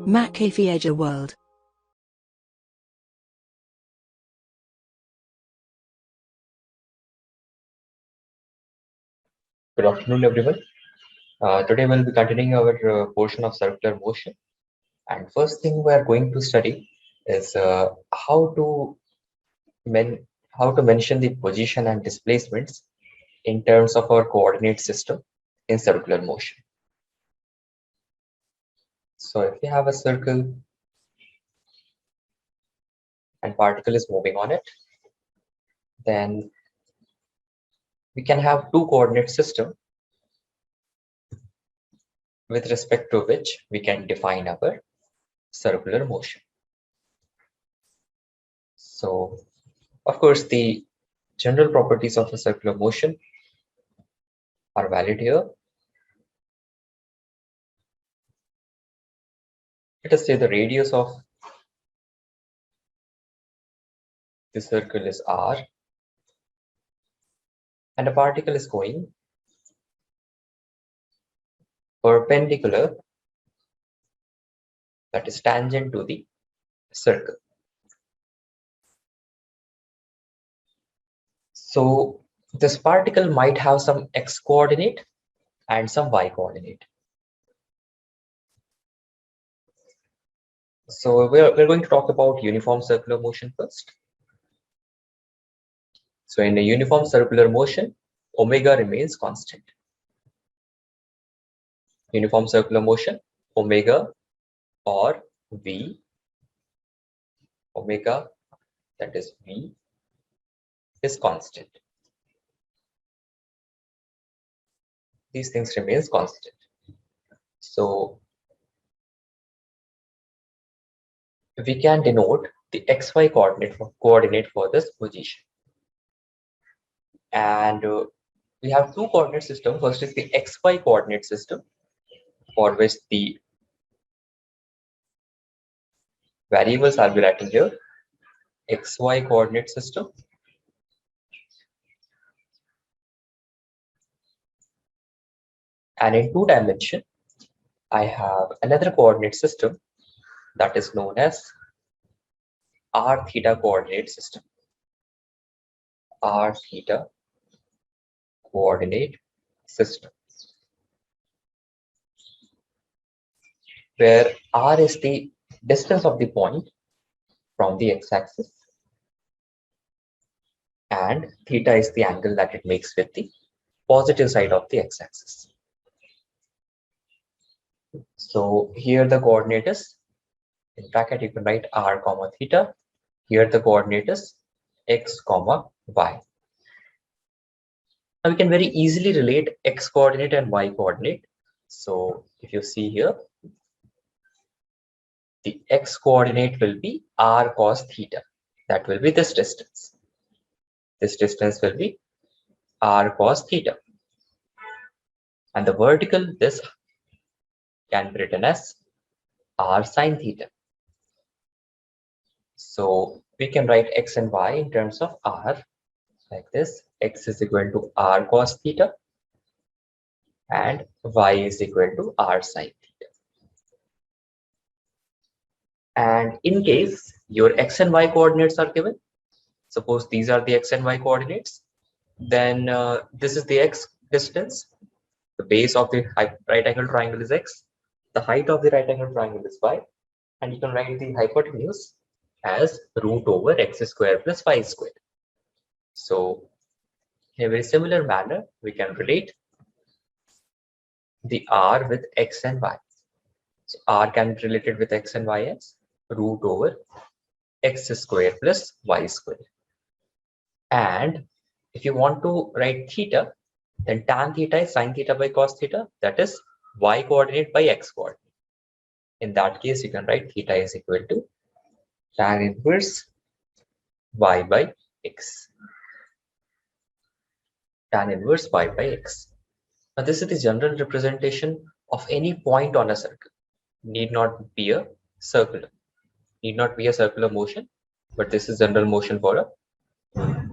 Machephy Eduworld. Good afternoon, everyone. Today we'll be continuing our portion of circular motion. And first thing we are going to study is how to mention the position and displacements in terms of our coordinate system in circular motion. So if we have a circle and particle is moving on it, then we can have two coordinate system with respect to which we can define our circular motion. So, of course, the general properties of a circular motion are valid here. Let us say the radius of the circle is r, and a particle is going perpendicular, that is tangent to the circle. So this particle might have some x coordinate and some y coordinate. So we're going to talk about uniform circular motion first. So in a uniform circular motion, omega remains constant. Uniform circular motion, omega or v, omega, that is v, is constant. These things remains constant. So we can denote the xy coordinate for this position. And we have two coordinate system. First is the xy coordinate system, for which the variables I'll be writing here, xy coordinate system. And in 2 dimension, I have another coordinate system that is known as r theta coordinate system. R theta coordinate system, where r is the distance of the point from the x-axis and theta is the angle that it makes with the positive side of the x-axis. So here the coordinate is, in bracket you can write r comma theta. Here the coordinate is x comma y. Now we can very easily relate x coordinate and y coordinate. So if you see here, the x coordinate will be r cos theta. That will be this distance. This distance will be r cos theta. And the vertical, this can be written as r sin theta. So we can write x and y in terms of r like this. X is equal to r cos theta and y is equal to r sin theta. And in case your x and y coordinates are given, suppose these are the x and y coordinates, then this is the x distance. The base of the right angle triangle is x. The height of the right angle triangle is y. And you can write the hypotenuse as root over x square plus y square. So in a very similar manner, we can relate the r with x and y. So r can be related with x and y as root over x square plus y square. And if you want to write theta, then tan theta is sin theta by cos theta, that is y coordinate by x coordinate. In that case, you can write theta is equal to tan inverse y by x. Tan inverse y by x. Now this is the general representation of any point on a circle. Need not be a circular. Need not be a circular motion, but this is general motion for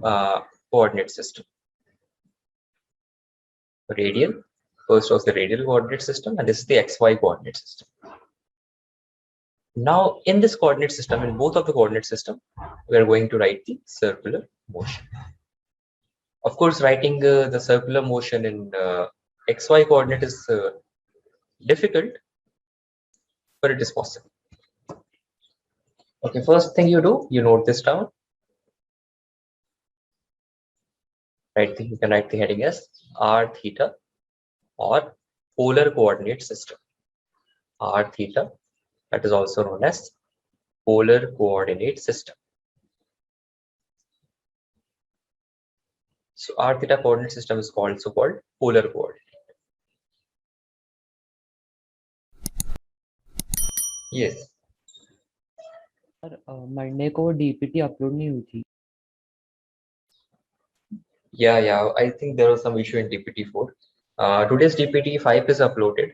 a coordinate system. Radial, first was the radial coordinate system, and this is the xy coordinate system. Now in this coordinate system, in both of the coordinate system, we are going to write the circular motion. Of course, writing the circular motion in xy coordinate is difficult, but it is possible. Okay, first thing you do, you note this down. You can write the heading as r theta or polar coordinate system. R theta, that is also known as polar coordinate system. So r theta coordinate system is also called polar coordinate. Yes. Monday को DPT upload नहीं हुई थी. Yeah, I think there was some issue in DPT4. Today's DPT5 is uploaded.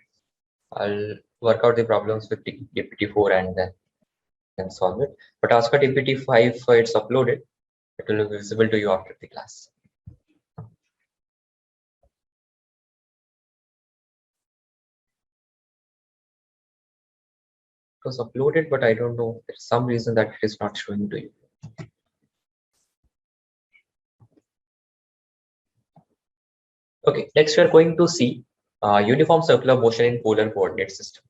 I'll work out the problems with DPT4 and then can solve it. But as for DPT5, it's uploaded. It will be visible to you after the class. It was uploaded, but I don't know. There's some reason that it is not showing to you. Okay, next we are going to see uniform circular motion in polar coordinate system.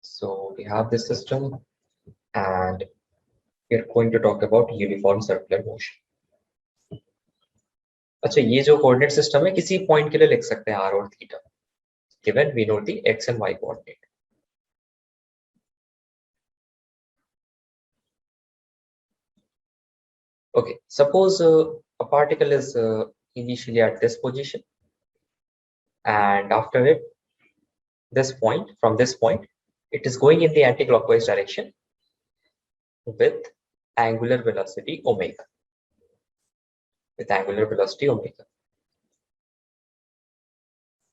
So we have this system and we are going to talk about uniform circular motion. अच्छा, ये जो coordinate system है किसी point के लिए लिख सकते हैं r और theta, given we know the x and y coordinate. Okay, suppose a particle is initially at this position, and after it, from this point, it is going in the anti-clockwise direction with angular velocity omega.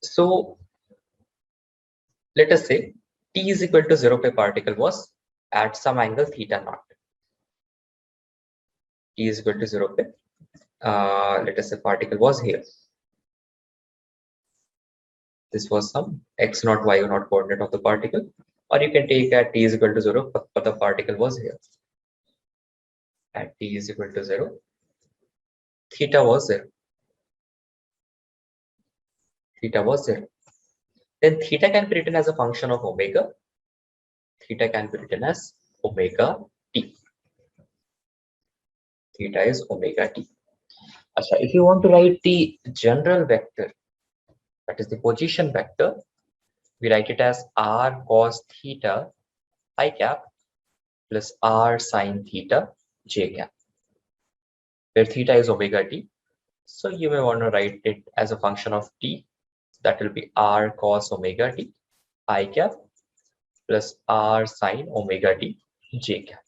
So let us say t is equal to 0 पे particle was at some angle theta naught. T is equal to 0 पे, let us say particle was here. This was some x naught, y naught coordinate of the particle, or you can take at t is equal to 0, but the particle was here. At t is equal to 0, theta was 0. Then theta can be written as a function of omega. Theta can be written as omega t. Theta is omega t. Achha, if you want to write the general vector, that is the position vector, we write it as r cos theta I cap plus r sin theta j cap, where theta is omega t. So you may want to write it as a function of t. That will be r cos omega t I cap plus r sin omega t j cap.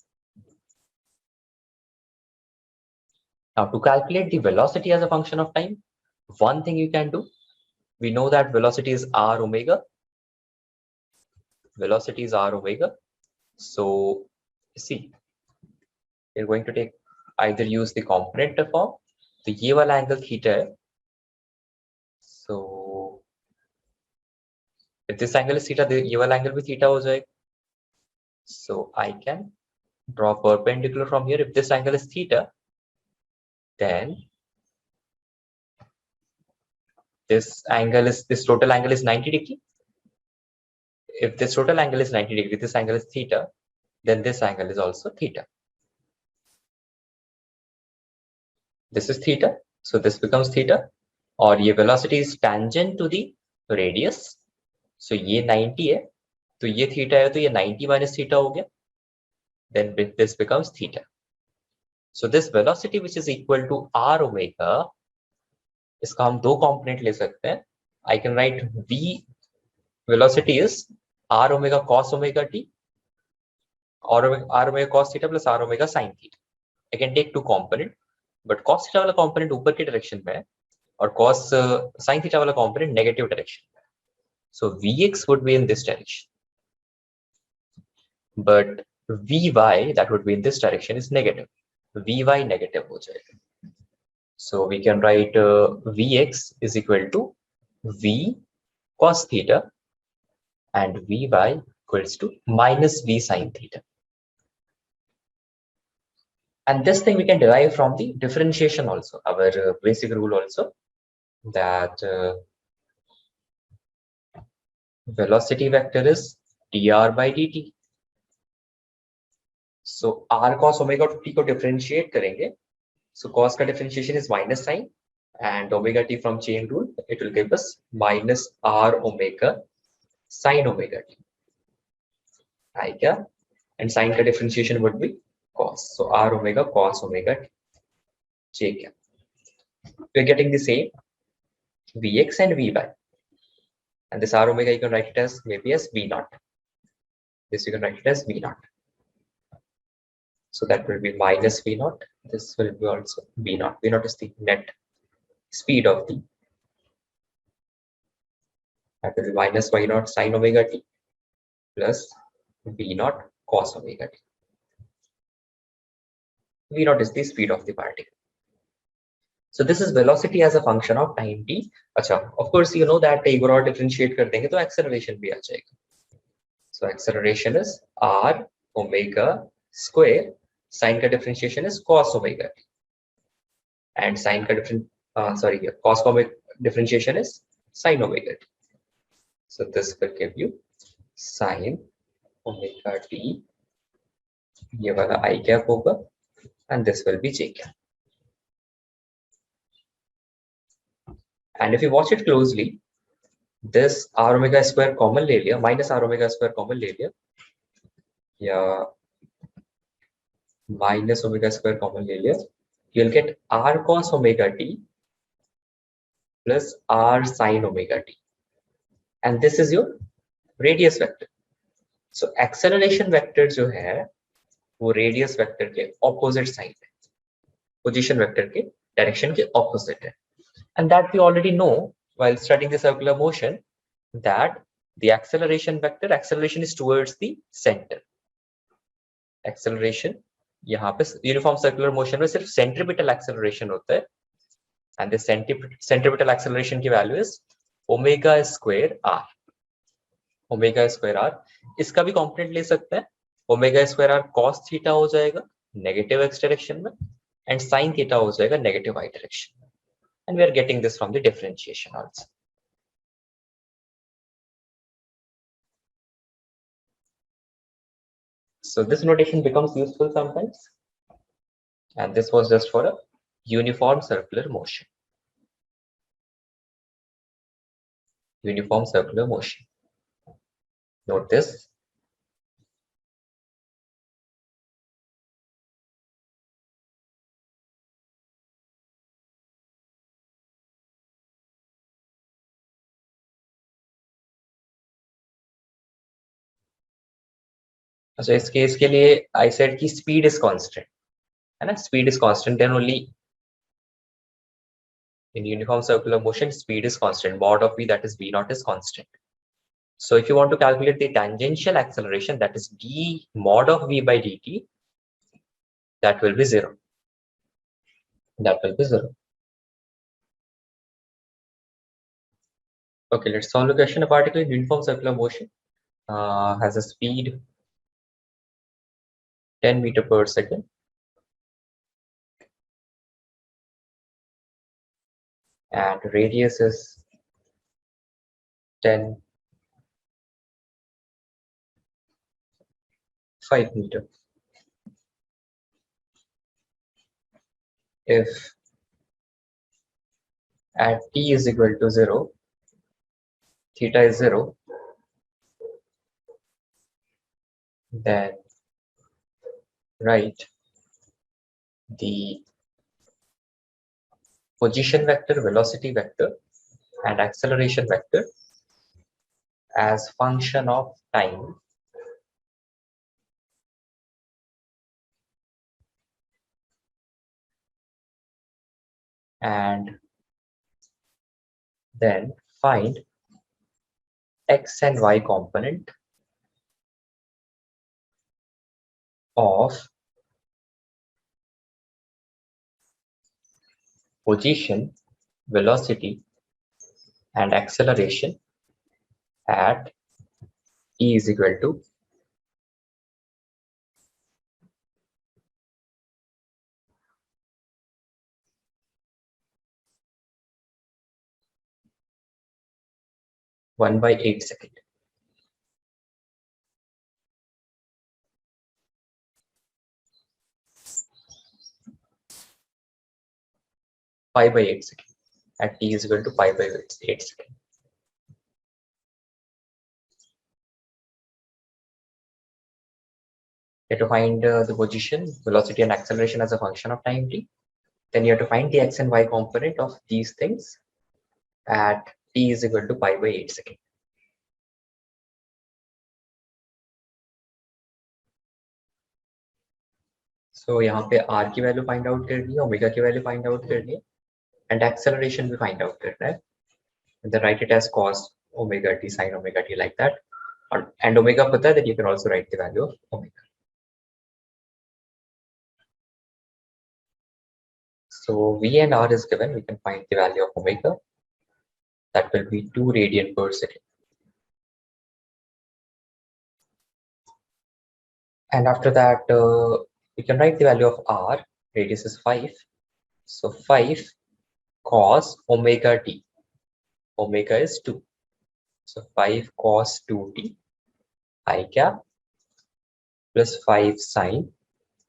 Now to calculate the velocity as a function of time, one thing you can do, we know that velocity is r omega. So see, you're going to take either use the component form, तो ये वाला angle theta है. So if this angle is theta, ये वाला angle भी theta हो जाएगा. So I can draw perpendicular from here. If this angle is theta, then this total angle is 90 degree. If this total angle is 90 degree, this angle is theta, then this angle is also theta. This is theta, so this becomes theta, और ये velocity is tangent to the radius. So ये 90 है, तो ये theta है, तो ये 90 minus theta हो गया. Then this becomes theta. So this velocity which is equal to r omega, इसका हम दो component ले सकते हैं. I can write v velocity is r omega cos omega t, or r omega cos theta plus r omega sin theta. I can take two component, but cos theta वाला component ऊपर की direction में है, और cos sin theta वाला component negative direction में है. So vx would be in this direction, but vy that would be in this direction is negative. Vy negative हो जाएगा. So we can write vx is equal to v cos theta and Vy equals to minus V sine theta. And this thing we can derive from the differentiation also, our basic rule also, that velocity vector is dr by dt. So r cos omega t को differentiate करेंगे. So cos का differentiation is minus sign, and omega t from chain rule, it will give us minus r omega sin omega t. Right, yeah? And sin का differentiation would be cos. So r omega cos omega t. J cap. We're getting the same Vx and Vy. And this r omega you can write it as maybe as V naught. This you can write it as V naught. So that will be minus V naught. This will be also V naught. V naught is the net speed of the, that will be minus y naught sin omega t plus V naught cos omega t. V naught is the speed of the particle. So this is velocity as a function of time t. Achha, of course you know that एक बार और differentiate कर देंगे तो acceleration भी आ जाएगा. So acceleration is r omega square. Sin का differentiation is cos omega t. And sin का cos omega differentiation is sin omega t. So this will give you sin omega t. ये वाला I cap होगा, and this will be J cap. And if you watch it closely, this r omega square common ले लिया, minus r omega square common ले लिया, या minus omega square common ले लिया, you'll get r cos omega t plus r sin omega t. And this is your radius vector. So acceleration vector जो है वो radius vector के opposite side है, position vector के direction के opposite है. And that we already know while studying the circular motion, that the acceleration vector, acceleration is towards the center. Acceleration यहाँ पे uniform circular motion में सिर्फ centripetal acceleration होता है, and the centripetal acceleration की value is omega square r. Omega square r. इसका भी component ले सकते हैं. Omega square r cos theta हो जाएगा negative x direction में, and sin theta हो जाएगा negative y direction में. And we are getting this from the differentiation also. So this notation becomes useful sometimes. And this was just for a uniform circular motion. Uniform circular motion. Note this. So इस case के लिए I said कि speed is constant, है ना? Speed is constant, then only in uniform circular motion speed is constant. Mod of v, that is v naught, is constant. So if you want to calculate the tangential acceleration, that is d mod of v by dt, that will be 0. That will be 0. Okay, let's solve the question. A particle in uniform circular motion has a speed 10 meters per second. And radius is 5 meters. If at t is equal to 0, theta is 0, then write the position vector, velocity vector, and acceleration vector as function of time and then find x and y component of position, velocity, and acceleration at E is equal to 1/8 second. Pi by 8 second. At t is equal to pi by 8 second. You have to find the position, velocity, and acceleration as a function of time t. Then you have to find the x and y component of these things at t is equal to pi by 8 second. So यहाँ पे r की value find out करनी है, omega की value find out करनी है, and acceleration भी find out करना है. Then write it as cos omega t sin omega t like that. And omega pata that you can also write the value of omega. So v and r is given, we can find the value of omega. That will be 2 radian per second. And after that, we can write the value of r. Radius is 5. So 5 cos omega t. Omega is 2. So 5 cos 2t I cap plus 5 sin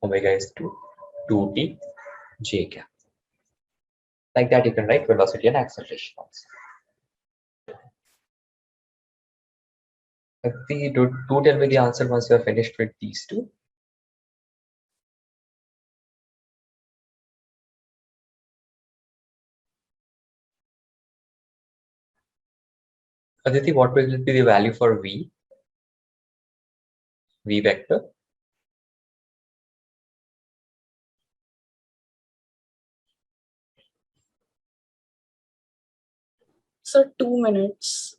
omega is 2t j cap. Like that, you can write velocity and acceleration also. Do tell me the answer once you are finished with these two. Aditi, what will be the value for v vector? So 2 minutes.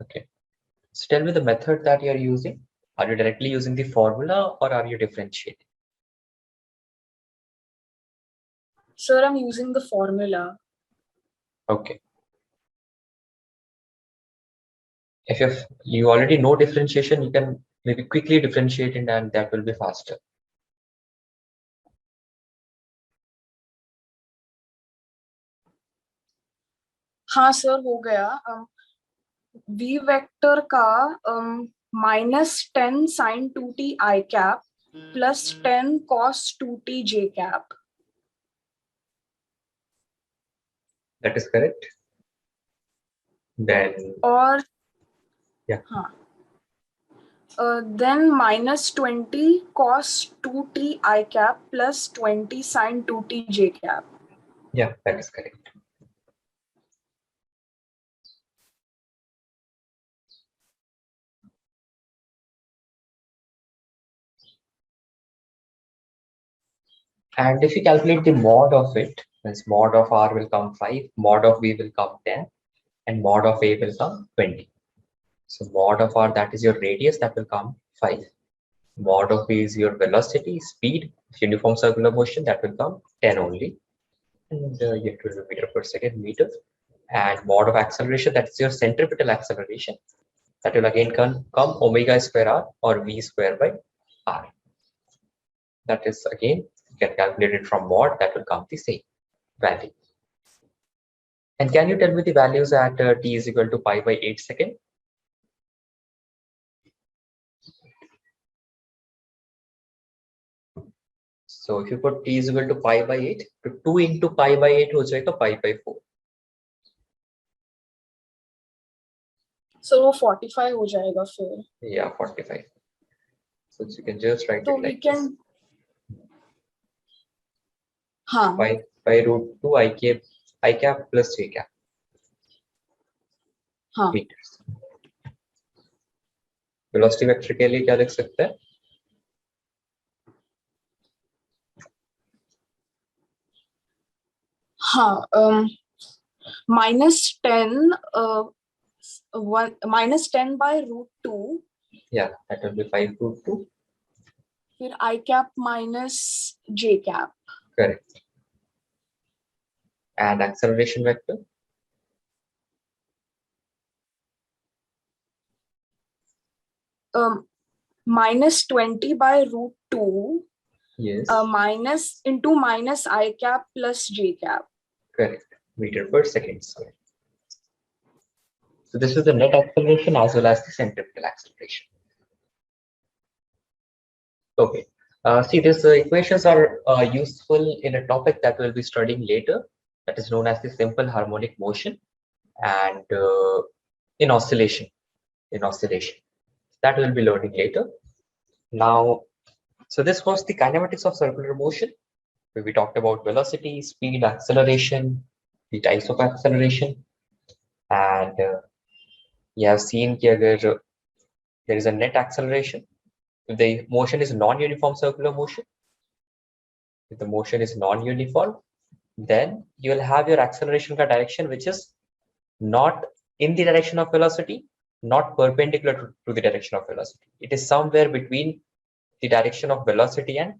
Okay. So tell me the method that you are using. Are you directly using the formula or are you differentiating? Sir, I'm using the formula. Okay. If you already know differentiation, you can maybe quickly differentiate it and that will be faster. हाँ sir हो गया. v vector का -10 sin 2t I cap plus 10 cos 2t j cap. That is correct. Then और yeah. हाँ. Then -20 cos 2t I cap plus 20 sin 2t j cap. Yeah, that is correct. And if you calculate the mod of it, means mod of r will come 5, mod of v will come 10, and mod of a will come 20. So mod of r, that is your radius, that will come 5. Mod of v is your velocity, speed, uniform circular motion, that will come 10 only. And you have to do meter per second, meter. And mod of acceleration, that is your centripetal acceleration. That will again come omega square r or v square by r. That is again, you can calculate it from mod, that will come the same value. And can you tell me the values at t is equal to pi by 8 second? So if you put t is equal to pi by 8, to 2 into pi by 8 हो जाएगा pi by 4. So वो 45 हो जाएगा फिर. Yeah, 45. So you can just write So it like we can. this. हाँ. Pi root 2 I cap plus j cap. हाँ. Meters. Velocity vector के लिए क्या लिख सकते हैं? हाँ. -10 -10 by root 2. Yeah, that will be 5 root 2. फिर I cap minus j cap. Correct. And acceleration vector? minus 20 by root 2 Yes, minus into minus I cap plus J cap. correct. Meter per second square. So this is the net acceleration as well as the centripetal acceleration. Okay. See, these equations are useful in a topic that we'll be studying later, that is known as the simple harmonic motion and in oscillation. That we'll be learning later. Now, so this was the kinematics of circular motion, where we talked about velocity, speed, acceleration, the types of acceleration, and you have seen here there is a net acceleration. If the motion is non-uniform circular motion, if the motion is non-uniform, then you will have your acceleration ka direction which is not in the direction of velocity, not perpendicular to the direction of velocity. It is somewhere between the direction of velocity and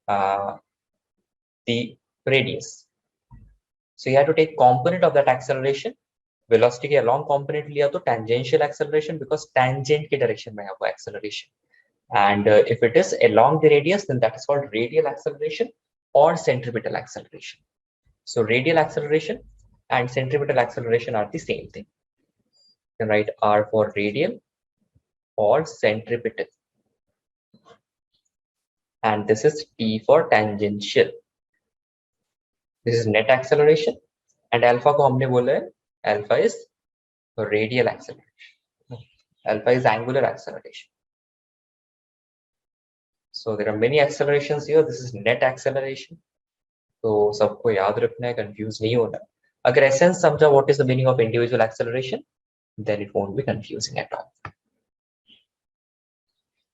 the radius. So you have to take component of that acceleration. Velocity के along component लिया तो tangential acceleration, because tangent के direction में है वो acceleration. And if it is along the radius, then that is called radial acceleration or centripetal acceleration. So radial acceleration and centripetal acceleration are the same thing. You can write R for radial or centripetal. And this is T for tangential. This is net acceleration. And alpha को हमने बोला है, alpha is radial acceleration. Alpha is angular acceleration. So there are many accelerations here. This is net acceleration. तो सबको याद रखना है, confuse नहीं होना. अगर एसेंस समझा what is the meaning of individual acceleration, then it won't be confusing at all.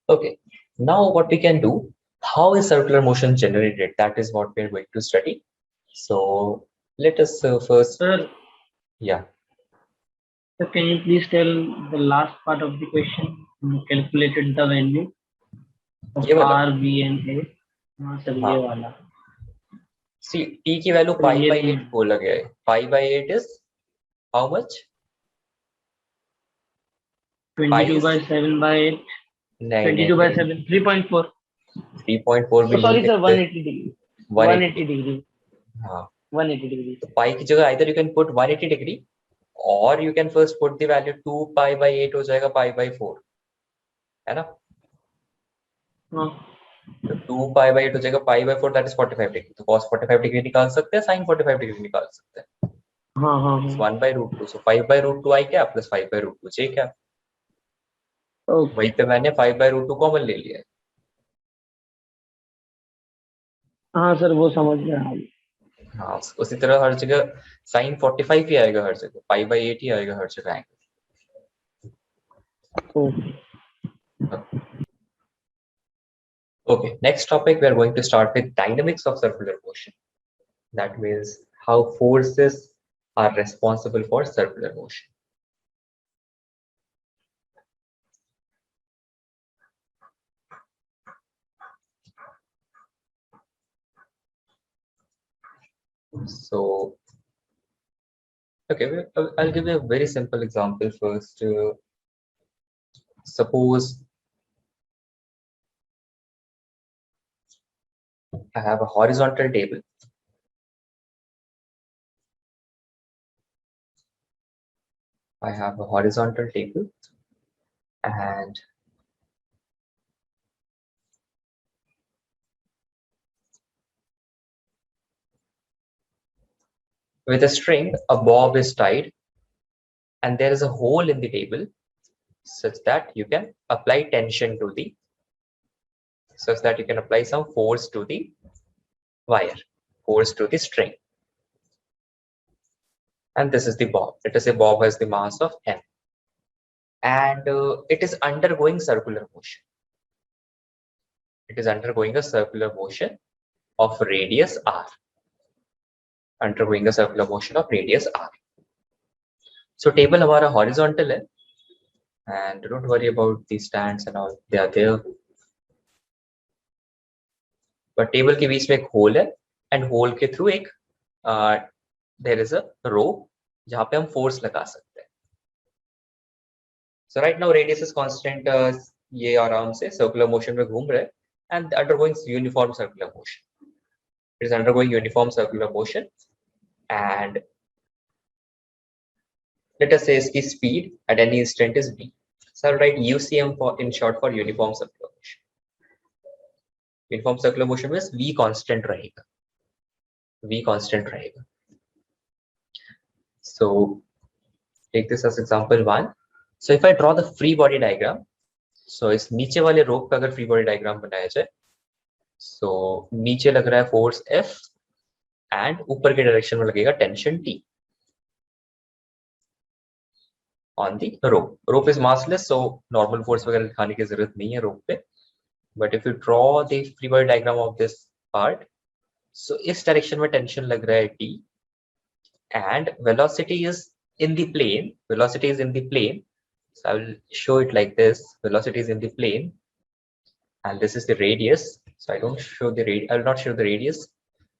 Okay, now what we can do, how is circular motion generated? That is what we are going to study. So let us first. Sir, Yeah. so can you please tell the last part of the question? You calculated the value of ये वाला? R, B and A. हाँ sir ये वाला. See, T की value तो pi ये by 8 बोला गया है. Pi by 8 is how much? 22 by 7 by 8. नहीं, 22 by 7. 3.4. 3.4 भी Sorry नहीं sir, लिखते. 180 degree. 180 degree. हाँ. 180 degree. तो pi की जगह either you can put 180 degree or you can first put the value 2 pi by 8 हो जाएगा pi by 4, है ना? हाँ. तो 2 pi by 8 हो जाएगा pi by 4, that is 45 degree. तो cos 45 degree निकाल सकते हैं, sin 45 degree निकाल सकते हैं. हाँ हाँ It's हाँ. 1 by root 2. So 5 by root 2 I cap plus 5 by root 2 j cap. Okay. वहीं पे मैंने 5 by root 2 कॉमन ले लिया है. हाँ सर वो समझ गया हम. हाँ, उसी तरह हर जगह sin 45 ही आएगा, हर जगह pi by 8 ही आएगा हर जगह angle. Okay, next topic we are going to start with dynamics of circular motion. That means how forces are responsible for circular motion. So, okay, I'll give you a very simple example first. Suppose I have a horizontal table. I have a horizontal table and with a string, a bob is tied and there is a hole in the table such that you can apply tension to the, such that you can apply some force to the wire, force to the string. And this is the bob. Let us say bob has the mass of m and it is undergoing circular motion. It is undergoing a circular motion of radius r. Undergoing a circular motion of radius r. So table हमारा horizontal है and don't worry about the stands and all, they are there. But table के बीच में एक hole है and hole के through एक there is a rope जहाँ पे हम force लगा सकते हैं. So right now radius is constant ये आराम से सर्कुलर मोशन में घूम रहे हैं and undergoing uniform circular motion. It is undergoing uniform circular motion and let us say its speed at any instant is v. So I'll write UCM for in short for uniform circular motion. Uniform circular motion means v constant रहेगा. V constant रहेगा. So take this as example 1. So if I draw the free body diagram, so इस नीचे वाले रोप पे अगर free body diagram बनाया जाए, so नीचे लग रहा है force F and ऊपर के direction में लगेगा tension T on the rope. Rope is massless, so normal force वगैरह दिखाने की जरूरत नहीं है rope पे. But if you draw the free body diagram of this part, so इस direction में tension लग रहा है T and velocity is in the plane. Velocity is in the plane. So I will show it like this. Velocity is in the plane, and this is the radius. So I don't show the radius. I will not show the radius,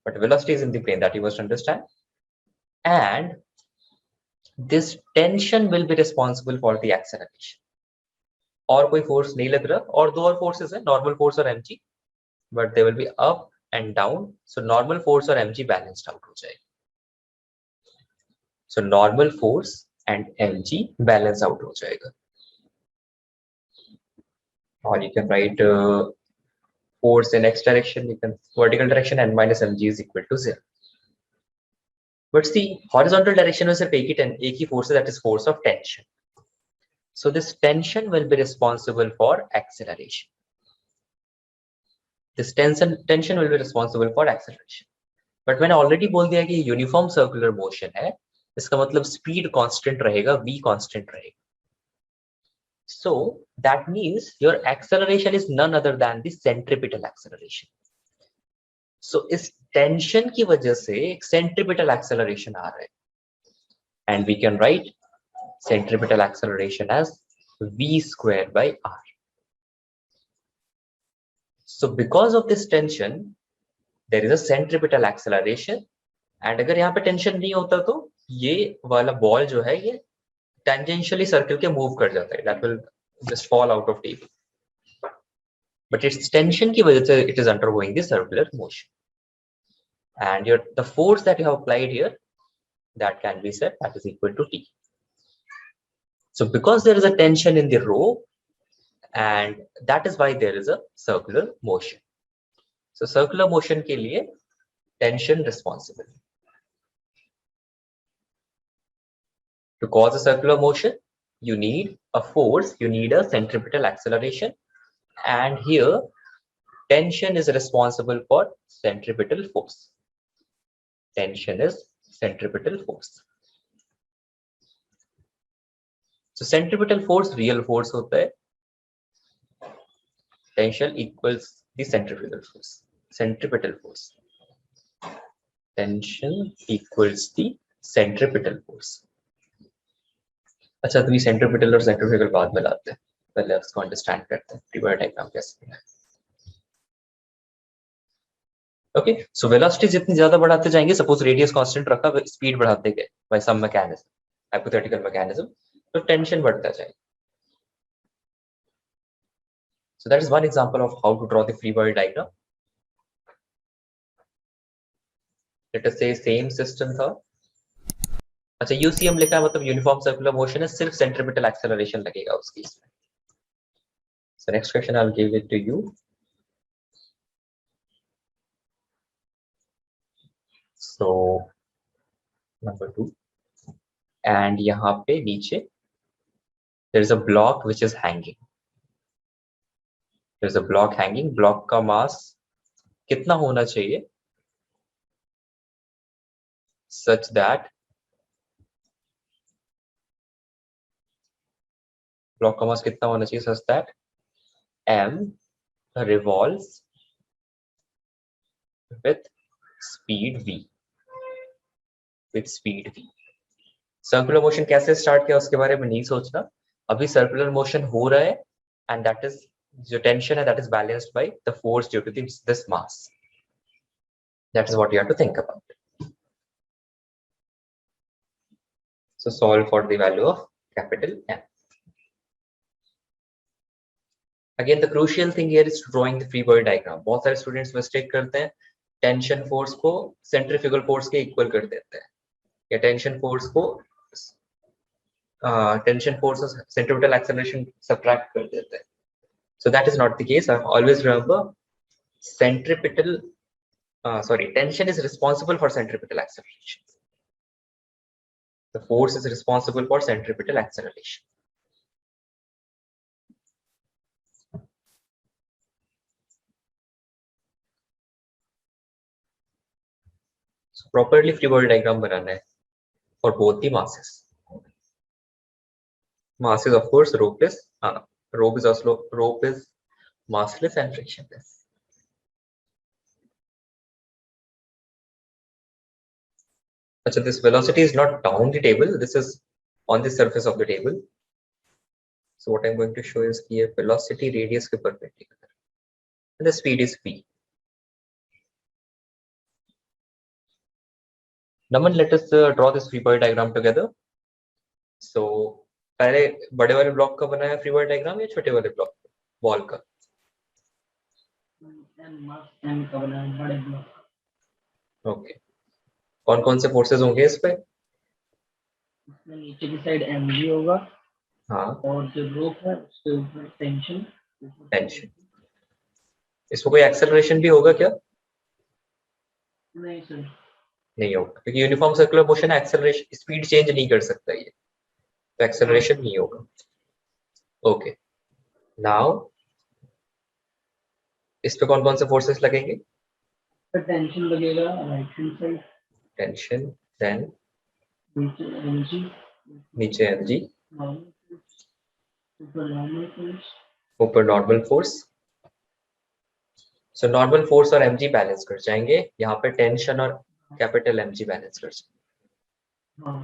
but velocity is in the plane. That you must understand. And this tension will be responsible for the acceleration. और कोई force नहीं लग रहा. और दो और forces हैं, normal force और mg, but they will be up and down. So normal force और mg balanced out हो जाएगा. So normal force and mg balance out हो जाएगा. Or you can write force in x direction, you can vertical direction n minus mg is equal to 0. But see, horizontal direction में सिर्फ एक ही force है, that is force of tension. So this tension will be responsible for acceleration. This tension will be responsible for acceleration. But मैंने already बोल दिया कि uniform circular motion है, इसका मतलब speed constant रहेगा, v constant रहेगा. So that means your acceleration is none other than the centripetal acceleration. So इस tension की वजह से एक centripetal acceleration आ रहा है. And we can write centripetal acceleration as v square by r. So because of this tension, there is a centripetal acceleration. And अगर यहाँ पे tension नहीं होता तो ये वाला ball जो है ये tangentially circle के move कर जाता है. That will just fall out of table. But its tension की वजह से it is undergoing the circular motion. And the force that you have applied here, that can be said that is equal to T. So because there is a tension in the rope, and that is why there is a circular motion. So circular motion के लिए tension responsible. To cause a circular motion, you need a force, you need a centripetal acceleration, and here tension is responsible for centripetal force. Tension is centripetal force. So centripetal force real force होता है. Tension equals the centrifugal force. Centripetal force. Tension equals the centripetal force. अच्छा, तो ये centripetal और centrifugal बाद में लाते हैं. पहले उसको understand करते हैं. Free body diagram कैसे है. Okay, so velocity जितनी ज़्यादा बढ़ाते जाएंगे, suppose radius constant रखा, speed बढ़ाते गए by some mechanism, hypothetical mechanism, तो tension बढ़ता जाएगा. So that is one example of how to draw the free body diagram. Let us say same system था. अच्छा, UCM लिखा है मतलब यूनिफॉर्म सर्कुलर मोशन है, सिर्फ सेंट्रिपेटल एक्सेलरेशन लगेगा उसकी इसमें. So next question I'll give it to you. So number 2, and यहाँ पे नीचे there is a block which is hanging. There is a block hanging. Block का mass कितना होना चाहिए such that block का mass कितना होना चाहिए such that m revolves with speed v. With speed v. Circular motion कैसे स्टार्ट किया उसके बारे में नहीं सोचना. अभी सर्कुलर मोशन हो रहा है and that is जो टेंशन है that is balanced by the force due to this mass. That is what you have to think about. So solve for the value of capital M. Again, the crucial thing here is drawing the free body diagram. बहुत सारे students mistake करते हैं, tension force को centrifugal force के equal कर देते हैं, या टेंशन फोर्स और सेंट्रीपिटल एक्सेलरेशन सब्ट्रैक्ट कर देते हैं. So that is not the case. Always remember, tension is responsible for centripetal acceleration. The force is responsible for centripetal acceleration. So properly free body diagram banana hai for both the masses. Mass is of course ropeless. Rope is massless and frictionless. So this velocity is not down the table. This is on the surface of the table. So what I'm going to show is here velocity radius ke perpendicular, and the speed is v. Now let us draw this free body diagram together. So पहले बड़े वाले block का बनाया free body diagram या छोटे वाले block ball का? Okay, कौन कौन से फोर्सेस होंगे इस पे? इसमें नीचे की साइड mg होगा, हाँ, और जो रोप है उसके ऊपर टेंशन. इसमें कोई एक्सेलरेशन भी होगा क्या? नहीं सर, नहीं होगा, क्योंकि यूनिफॉर्म सर्कुलर मोशन है, एक्सेलरेशन स्पीड चेंज नहीं कर सकता ये, तो एक्सेलरेशन नहीं होगा. ओके, नाउ इस पे कौन कौन से फोर्सेस लगेंगे? टेंशन लगेगा right hand side, tension, then नीचे नीचे mg, mg, ऊपर normal force. So normal force और mg बैलेंस कर जाएंगे, यहाँ पे टेंशन और कैपिटल mg बैलेंस कर जाएंगे.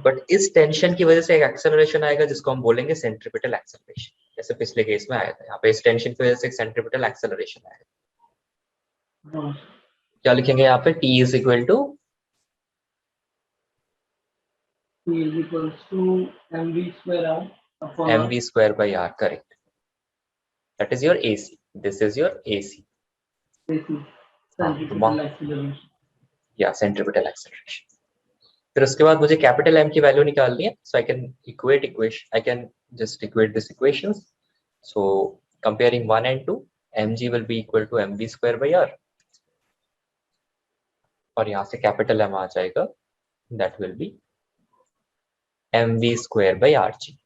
बट इस टेंशन की वजह से एक एक्सेलरेशन आएगा जिसको हम बोलेंगे सेंट्रीपिटल एक्सेलरेशन, जैसे पिछले केस में आया था. यहाँ पे इस टेंशन की वजह से एक सेंट्रीपिटल एक्सेलरेशन आएगा. क्या लिखेंगे यहाँ पे? T is equal to mv square by r. Correct. That is your AC. This is your AC. Yeah, centripetal acceleration. फिर उसके बाद मुझे कैपिटल M की वैल्यू निकालनी है. So I can just equate this equations. So comparing 1 and 2, mg will be equal to mv square by r. और यहाँ से कैपिटल M आ जाएगा. That will be mv square by rg.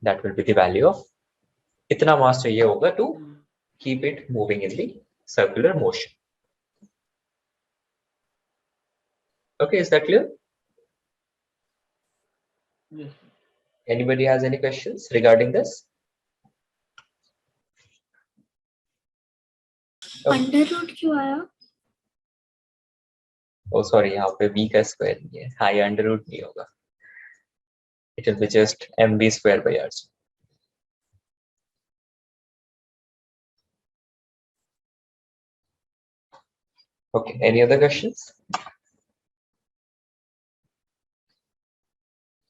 That will be the value of इतना मास चाहिए होगा to keep it moving in the circular motion. Okay, is that clear? Yes. Anybody has any questions regarding this? Under root क्यों आया? Oh sorry, यहाँ पे v का square नहीं है. हाँ, ये अंडर रूट नहीं होगा. It will be just mv square by r. Okay, any other questions?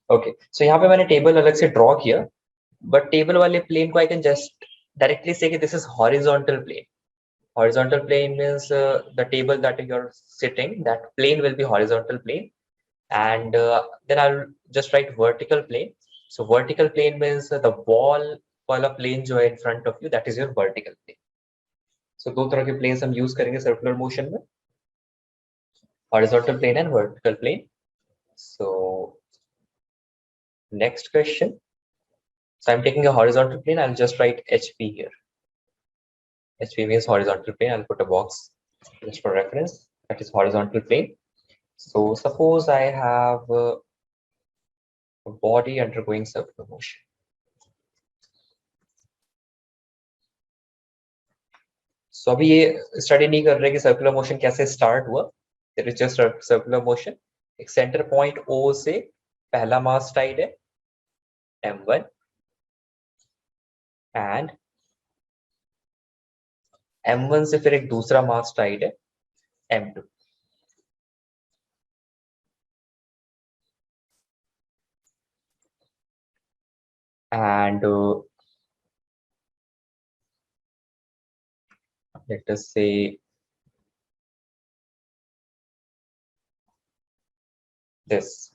Okay, so यहाँ पे मैंने टेबल अलग से ड्रॉ किया, बट टेबल वाले प्लेन को I can just directly say कि this is horizontal plane. Horizontal plane means the table that you're sitting, that plane will be horizontal plane, and then I'll just write vertical plane. So vertical plane means the wall वाला plane जो है in front of you, that is your vertical plane. So दो तरह के planes हम use करेंगे circular motion में, horizontal plane and vertical plane. So next question. So I'm taking a horizontal plane. I'll just write HP here. HP means horizontal plane. I'll put a box just for reference. That is horizontal plane. So suppose I have a body undergoing circular motion. So अभी ये study नहीं कर रहे कि circular motion कैसे start हुआ. There is just a circular motion. एक center point O से पहला mass tied है M1 and M1 से फिर एक दूसरा mass tied है M2. And let us say this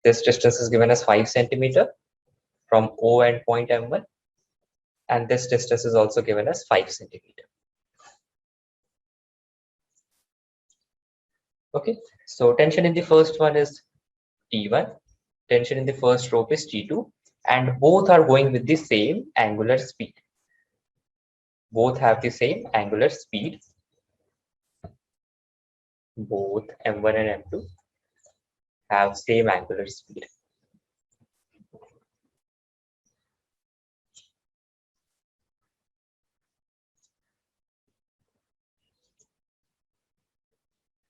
distance is given as 5 centimeter from O and point M1, and this distance is also given as 5 centimeter. Okay, so tension in the first one is T1, tension in the first rope is T2, and both are going with the same angular speed. Both have the same angular speed. Both M1 and M2 have same angular speed.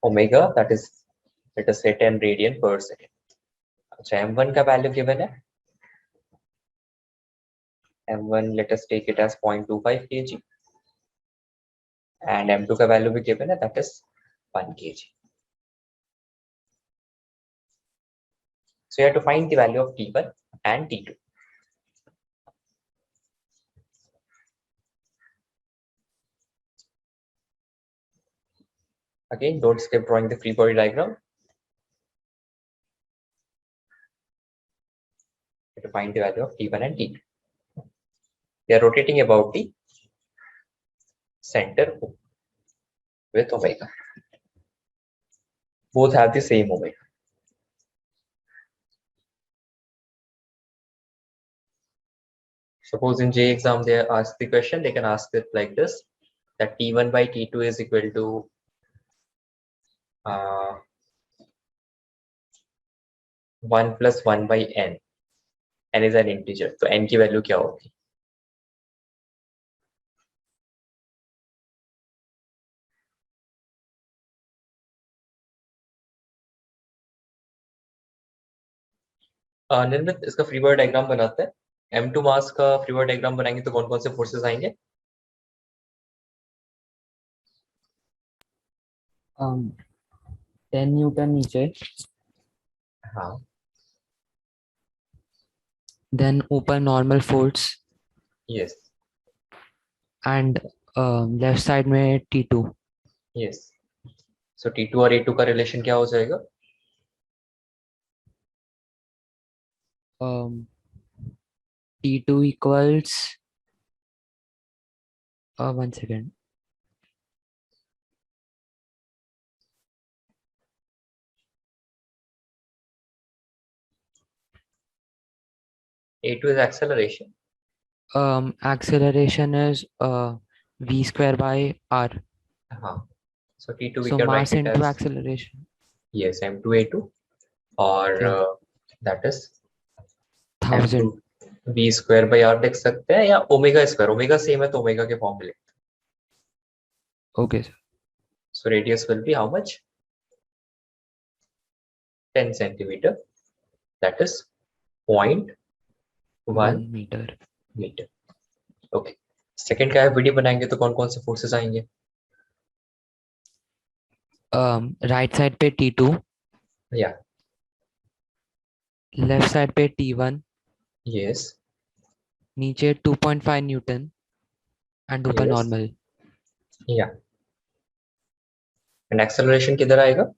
Omega, that is, let us say 10 radian per second. अच्छा, M1 का value given है. M1, let us take it as 0.25 kg. And M2 का value भी given है, that is 1 kg. So you have to find the value of T1 and T2. Again, don't skip drawing the free body diagram. To find the value of T1 and T2. They are rotating about the center with omega. Both have the same omega. Suppose in JEE exam they ask the question, they can ask it like this, that T1 by T2 is equal to 1 plus 1 by n. N is an integer, so n की value क्या होगी? निर्मित इसका free body diagram बनाते हैं. M2 मास का free body diagram बनाएंगे तो कौन कौन से फोर्सेस आएंगे? 10 न्यूटन नीचे, हाँ, then ऊपर normal force yes, and left side में T2. yes. So T2 और A2 का रिलेशन क्या हो जाएगा? T2 equals 1 second. A2 is acceleration. Acceleration is v square by r. So T2 we So can mass write it into as, acceleration. yes, M2A2, or Yeah. that is 1000. M2 v square by r लिख सकते हैं, या omega square. Omega same है तो omega के form में लिखते हैं. Okay, sir. So radius will be how much? 10 centimeter. That is 0.1 1 meter. Metre. Okay, second का वीडियो बनाएंगे तो कौन कौन से फोर्सेस आएंगे? राइट साइड पे T2, या, लेफ्ट साइड पे T1, यस, नीचे 2.5 न्यूटन एंड ऊपर Yes. नॉर्मल. या. एंड एक्सेलरेशन किधर आएगा?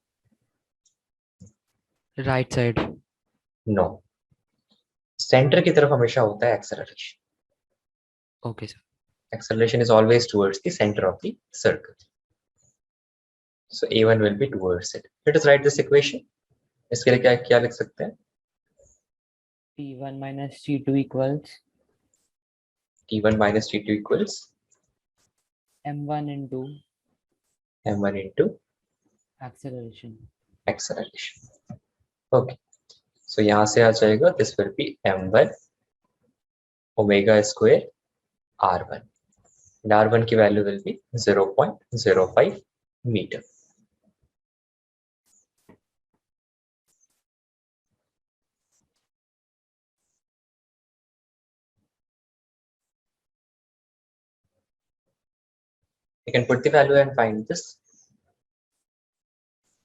Right side. नो, सेंटर की तरफ हमेशा होता है acceleration. Okay sir. Acceleration is always towards the center of the circle. So A1 will be towards it. Let us write this equation. इसके लिए क्या लिख सकते हैं? T1 minus T2 equals T1 minus T2 equals M1 into M1 into acceleration. acceleration. Okay. So यहाँ से आ जाएगा, this will be M1 omega square R1. And R1 की value will be 0.05 meter. You can put the value and find this.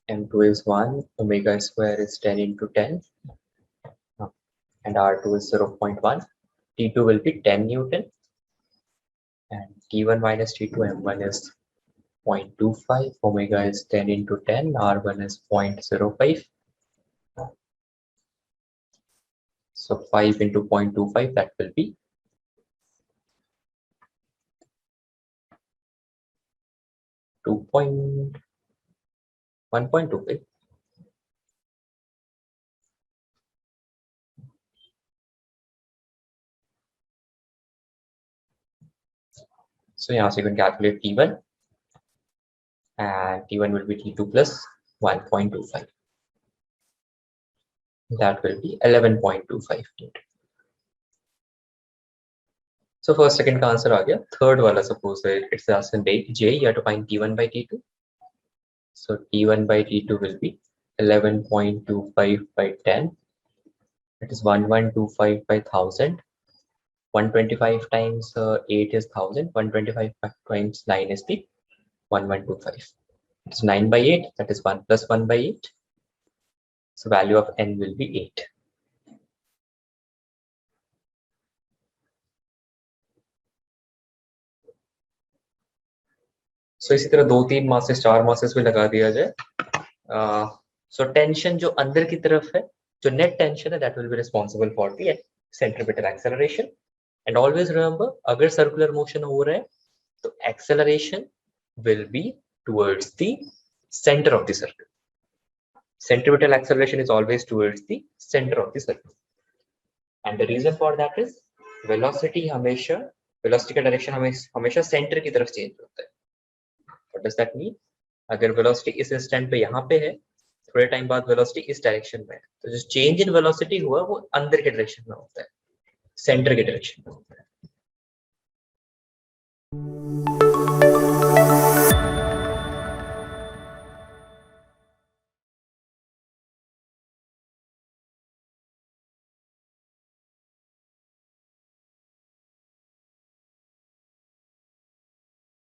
M2 is 1, omega square is 10 into 10, and R2 is 0.1. T2 will be 10 Newton, and T1 minus T2, M1 is 0.25, omega is 10 into 10, R1 is 0.05. So 5 into 0.25, that will be 1.25. So यहाँ से you can calculate T1 and T1 will be T2 plus 1.25. That will be 11.25 Newton. So first second का answer आ गया. Third वाला suppose it's asking J, you have to find T1 by T2. So T1 by T2 will be 11.25 by 10. It is 1125 by 1000. 125 times 8 is 1000. 125 times 9 is the 1125. It's 9 by 8. That is 1 plus 1 by 8. So value of n will be 8. So इसी तरह 2-3 masses 4 masses भी लगा दिया जाए. So tension जो अंदर की तरफ है, जो net tension है, that will be responsible for the centripetal acceleration. And always remember, अगर circular motion हो रहा है, तो acceleration will be towards the center of the circle. Centripetal acceleration is always towards the center of the circle. And the reason for that is velocity का direction हमेशा center की तरफ change होता है. What does that mean? अगर velocity इस instant पे यहाँ पे है, थोड़े टाइम बाद velocity इस direction में है, तो जो change in velocity हुआ वो अंदर के direction में होता है, center के direction में होता है.